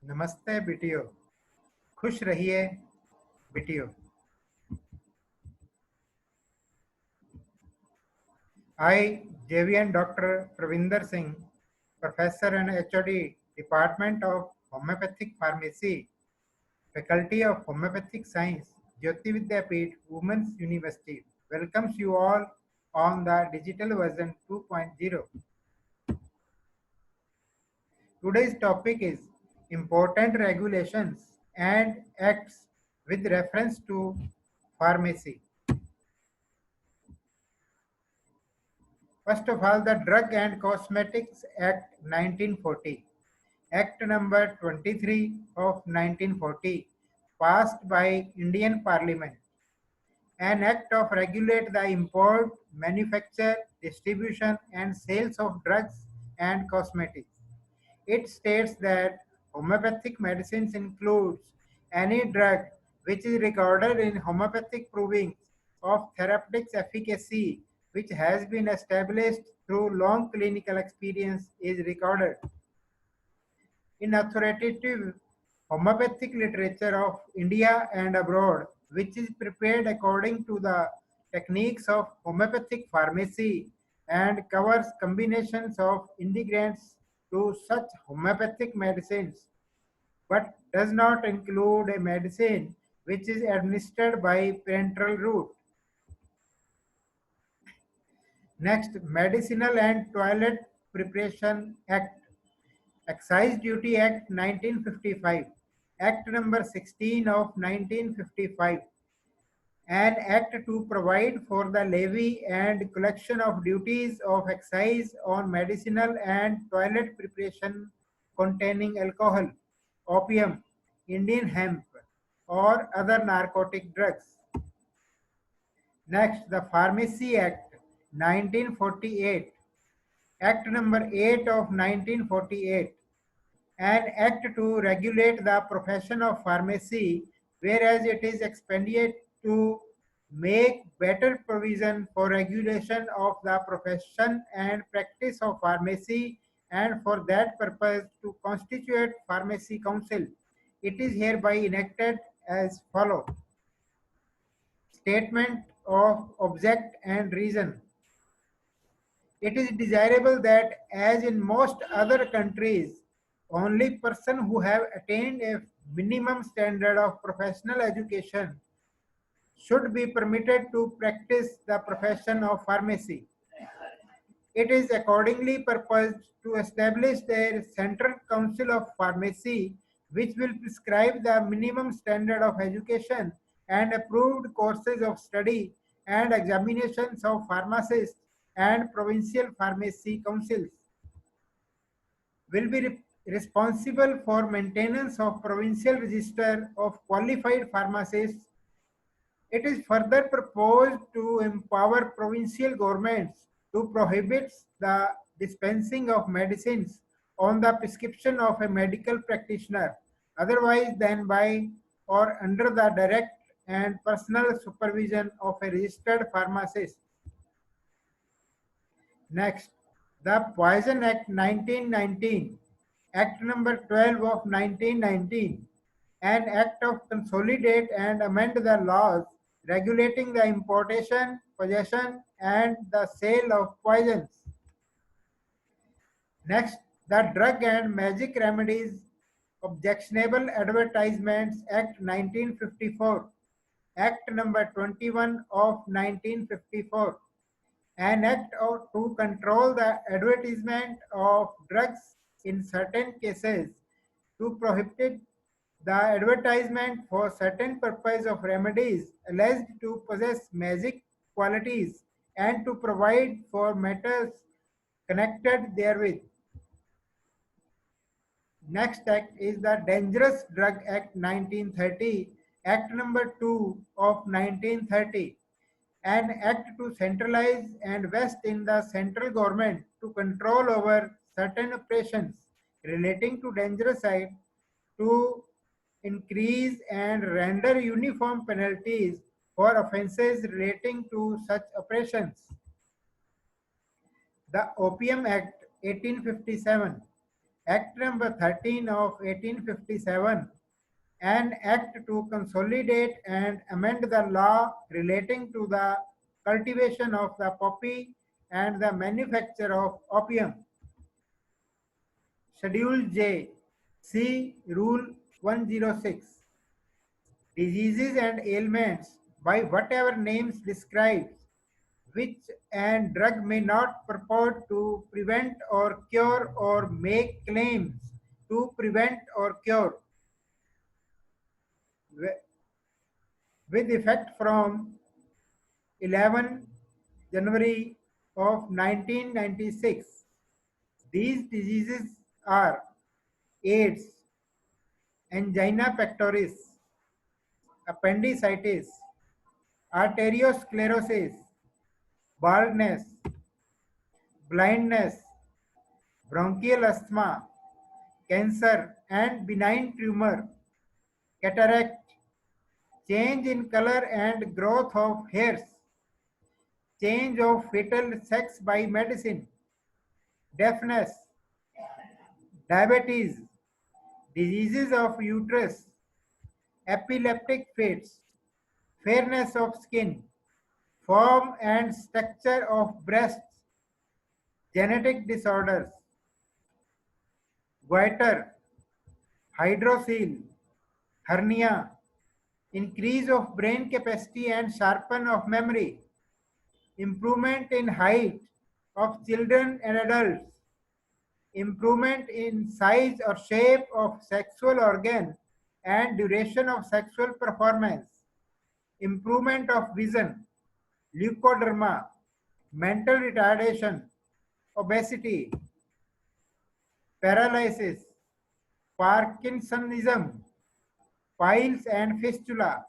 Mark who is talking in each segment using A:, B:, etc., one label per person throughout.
A: नमस्ते बिटियो, खुश रहिए बिटियो। I, JVN Dr. Pravinder Singh, Professor and HOD, Department of Homeopathic Pharmacy, Faculty of Homeopathic Science, Jyoti Vidyapeeth, Women's University, welcomes you all on the digital version 2.0. Today's topic is important regulations and acts with reference to pharmacy. First of all, the Drug and Cosmetics Act 1940. Act number 23 of 1940, passed by Indian Parliament. An act of regulate the import, manufacture, distribution and sales of drugs and cosmetics. It states that homeopathic medicines includes any drug which is recorded in homeopathic provings of therapeutic efficacy which has been established through long clinical experience is recorded. In authoritative homeopathic literature of India and abroad, which is prepared according to the techniques of homeopathic pharmacy and covers combinations of ingredients to such homeopathic medicines, but does not include a medicine which is administered by parenteral route. Next, Medicinal and Toilet Preparation Act, Excise Duty Act 1955, Act number 16 of 1955, an act to provide for the levy and collection of duties of excise on medicinal and toilet preparation containing alcohol, opium, Indian hemp, or other narcotic drugs. Next, the Pharmacy Act 1948, Act number 8 of 1948, an act to regulate the profession of pharmacy, whereas it is expedient to make better provision for regulation of the profession and practice of pharmacy, and for that purpose to constitute pharmacy council. It is hereby enacted as follows. Statement of object and reason. It is desirable that, as in most other countries, only persons who have attained a minimum standard of professional education should be permitted to practice the profession of pharmacy. It is accordingly proposed to establish a Central Council of Pharmacy which will prescribe the minimum standard of education and approved courses of study and examinations of pharmacists, and provincial pharmacy councils will be responsible for maintenance of provincial register of qualified pharmacists. It is further proposed to empower provincial governments to prohibit the dispensing of medicines on the prescription of a medical practitioner otherwise than by or under the direct and personal supervision of a registered pharmacist. Next, the Poison Act 1919, Act number 12 of 1919, an act of consolidate and amend the laws regulating the importation, possession, and the sale of poisons. Next, the Drug and Magic Remedies Objectionable Advertisements Act 1954, Act number 21 of 1954, an act to control the advertisement of drugs in certain cases, to prohibit the advertisement for certain purpose of remedies alleged to possess magic qualities, and to provide for matters connected therewith. Next act is the Dangerous Drug Act 1930, Act number 2 of 1930, an act to centralize and vest in the central government to control over certain operations relating to dangerous acts, to increase and render uniform penalties for offences relating to such operations. The Opium Act 1857, Act number 13 of 1857, an act to consolidate and amend the law relating to the cultivation of the poppy and the manufacture of opium. Schedule J, C, Rule 106. Diseases and ailments, by whatever names described, which and drug may not purport to prevent or cure or make claims to prevent or cure, with effect from 11 January of 1996. These diseases are AIDS, angina pectoris, appendicitis, arteriosclerosis, baldness, blindness, bronchial asthma, cancer and benign tumor, cataract, change in color and growth of hairs, change of fetal sex by medicine, deafness, diabetes, diseases of uterus, epileptic fits, fairness of skin, form and structure of breasts, genetic disorders, goiter, hydrocele, hernia, increase of brain capacity and sharpen of memory, improvement in height of children and adults, improvement in size or shape of sexual organ and duration of sexual performance, improvement of vision, leukoderma, mental retardation, obesity, paralysis, Parkinsonism, piles and fistula,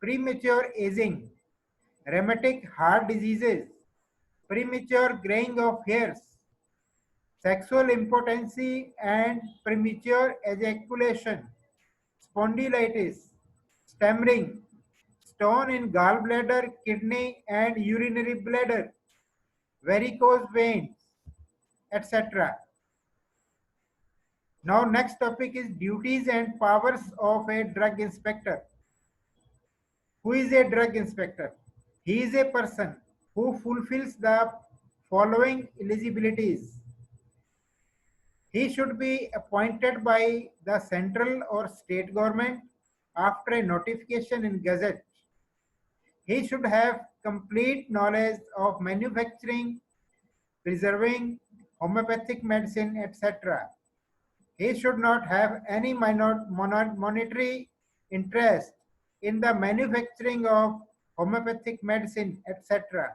A: premature aging, rheumatic heart diseases, premature graying of hairs, sexual impotency and premature ejaculation, spondylitis, stammering, stone in gallbladder, kidney and urinary bladder, varicose veins, etc. Now next topic is duties and powers of a drug inspector. Who is a drug inspector? He is a person who fulfills the following eligibilities. He should be appointed by the central or state government after a notification in Gazette. He should have complete knowledge of manufacturing, preserving, homeopathic medicine, etc. He should not have any monetary interest in the manufacturing of homeopathic medicine, etc.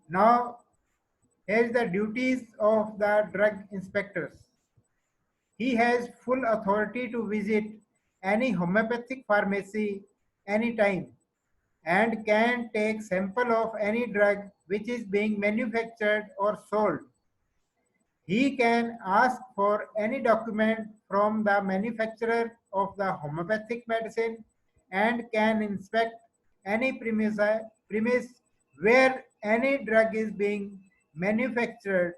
A: Now, here is the duties of the drug inspectors. He has full authority to visit any homeopathic pharmacy anytime and can take sample of any drug which is being manufactured or sold. He can ask for any document from the manufacturer of the homeopathic medicine and can inspect any premise where any drug is being manufactured,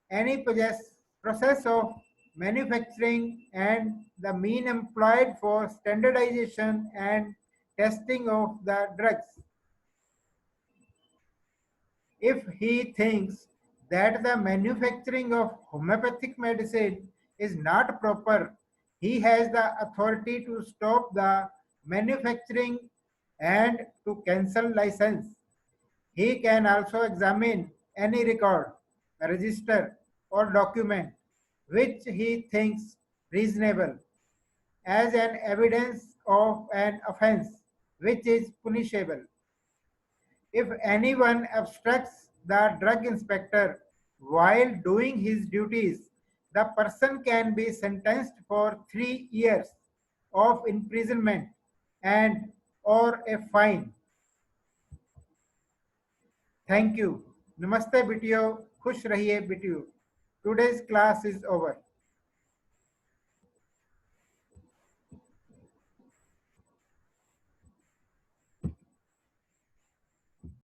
A: any process of manufacturing and the mean employed for standardization and testing of the drugs. If he thinks that the manufacturing of homeopathic medicine is not proper, he has the authority to stop the manufacturing and to cancel license. He can also examine any record, register or document which he thinks reasonable as an evidence of an offense which is punishable. If anyone obstructs the drug inspector while doing his duties, the person can be sentenced for 3 years of imprisonment and or a fine. Thank you. Namaste, Bitio. Khush rahiye, Bitio. Today's class is over.